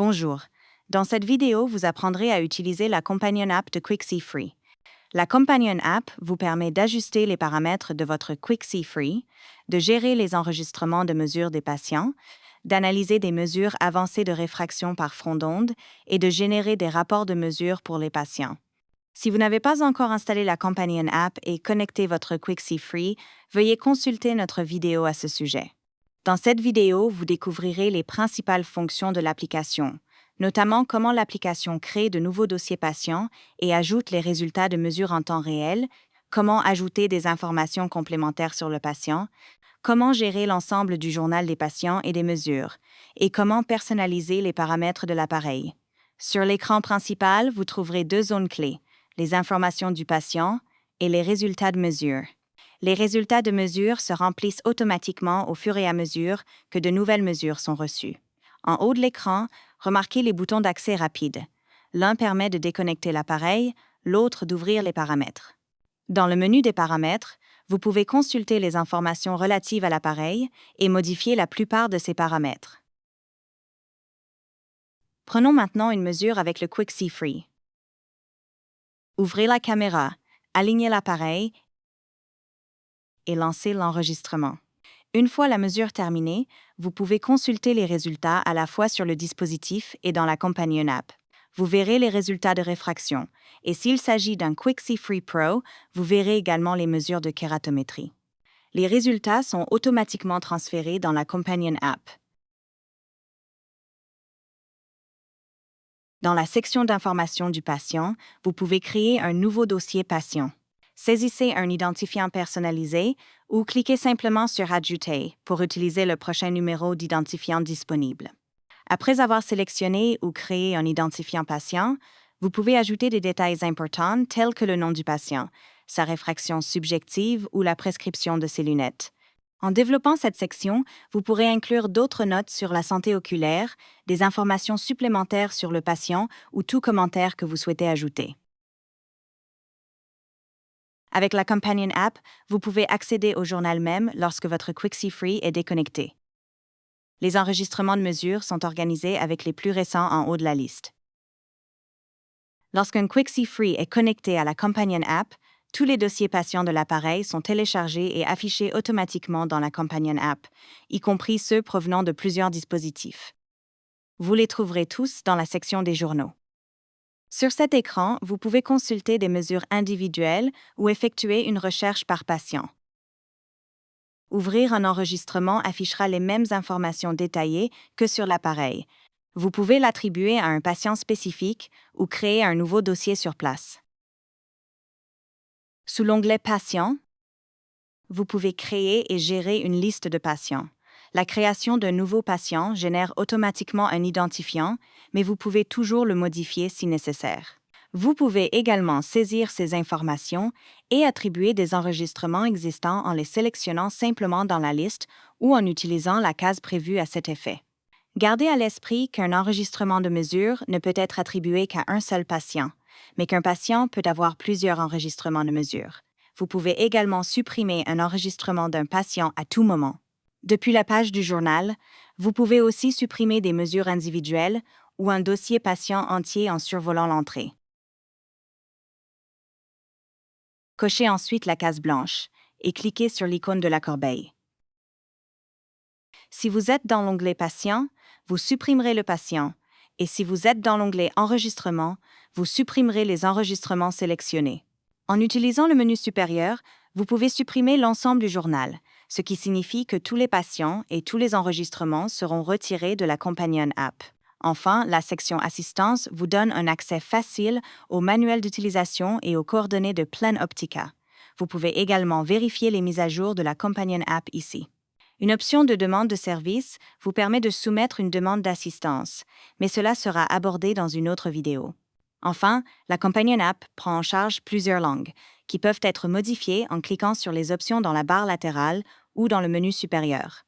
Bonjour. Dans cette vidéo, vous apprendrez à utiliser la Companion App de QuickSee Free. La Companion App vous permet d'ajuster les paramètres de votre QuickSee Free, de gérer les enregistrements de mesures des patients, d'analyser des mesures avancées de réfraction par front d'onde et de générer des rapports de mesures pour les patients. Si vous n'avez pas encore installé la Companion App et connecté votre QuickSee Free, veuillez consulter notre vidéo à ce sujet. Dans cette vidéo, vous découvrirez les principales fonctions de l'application, notamment comment l'application crée de nouveaux dossiers patients et ajoute les résultats de mesures en temps réel, comment ajouter des informations complémentaires sur le patient, comment gérer l'ensemble du journal des patients et des mesures, et comment personnaliser les paramètres de l'appareil. Sur l'écran principal, vous trouverez deux zones clés, les informations du patient et les résultats de mesure. Les résultats de mesure se remplissent automatiquement au fur et à mesure que de nouvelles mesures sont reçues. En haut de l'écran, remarquez les boutons d'accès rapide. L'un permet de déconnecter l'appareil, l'autre d'ouvrir les paramètres. Dans le menu des paramètres, vous pouvez consulter les informations relatives à l'appareil et modifier la plupart de ces paramètres. Prenons maintenant une mesure avec le QuickSee Free. Ouvrez la caméra, alignez l'appareil et lancez l'enregistrement. Une fois la mesure terminée, vous pouvez consulter les résultats à la fois sur le dispositif et dans la Companion App. Vous verrez les résultats de réfraction, et s'il s'agit d'un QuickSee Free Pro, vous verrez également les mesures de kératométrie. Les résultats sont automatiquement transférés dans la Companion App. Dans la section d'information du patient, vous pouvez créer un nouveau dossier patient. Saisissez un identifiant personnalisé ou cliquez simplement sur « Ajouter » pour utiliser le prochain numéro d'identifiant disponible. Après avoir sélectionné ou créé un identifiant patient, vous pouvez ajouter des détails importants tels que le nom du patient, sa réfraction subjective ou la prescription de ses lunettes. En développant cette section, vous pourrez inclure d'autres notes sur la santé oculaire, des informations supplémentaires sur le patient ou tout commentaire que vous souhaitez ajouter. Avec la Companion App, vous pouvez accéder au journal même lorsque votre QuickSee Free est déconnecté. Les enregistrements de mesures sont organisés avec les plus récents en haut de la liste. Lorsqu'un QuickSee Free est connecté à la Companion App, tous les dossiers patients de l'appareil sont téléchargés et affichés automatiquement dans la Companion App, y compris ceux provenant de plusieurs dispositifs. Vous les trouverez tous dans la section des journaux. Sur cet écran, vous pouvez consulter des mesures individuelles ou effectuer une recherche par patient. Ouvrir un enregistrement affichera les mêmes informations détaillées que sur l'appareil. Vous pouvez l'attribuer à un patient spécifique ou créer un nouveau dossier sur place. Sous l'onglet « Patients », vous pouvez créer et gérer une liste de patients. La création d'un nouveau patient génère automatiquement un identifiant, mais vous pouvez toujours le modifier si nécessaire. Vous pouvez également saisir ces informations et attribuer des enregistrements existants en les sélectionnant simplement dans la liste ou en utilisant la case prévue à cet effet. Gardez à l'esprit qu'un enregistrement de mesure ne peut être attribué qu'à un seul patient, mais qu'un patient peut avoir plusieurs enregistrements de mesure. Vous pouvez également supprimer un enregistrement d'un patient à tout moment. Depuis la page du journal, vous pouvez aussi supprimer des mesures individuelles ou un dossier patient entier en survolant l'entrée. Cochez ensuite la case blanche et cliquez sur l'icône de la corbeille. Si vous êtes dans l'onglet « Patient », vous supprimerez le patient, et si vous êtes dans l'onglet « Enregistrement », vous supprimerez les enregistrements sélectionnés. En utilisant le menu supérieur, vous pouvez supprimer l'ensemble du journal, ce qui signifie que tous les patients et tous les enregistrements seront retirés de la Companion App. Enfin, la section Assistance vous donne un accès facile au manuel d'utilisation et aux coordonnées de PlanOptica. Vous pouvez également vérifier les mises à jour de la Companion App ici. Une option de demande de service vous permet de soumettre une demande d'assistance, mais cela sera abordé dans une autre vidéo. Enfin, la Companion App prend en charge plusieurs langues, qui peuvent être modifiées en cliquant sur les options dans la barre latérale ou dans le menu supérieur.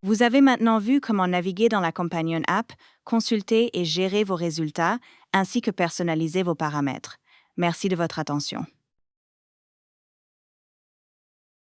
Vous avez maintenant vu comment naviguer dans la Companion App, consulter et gérer vos résultats, ainsi que personnaliser vos paramètres. Merci de votre attention.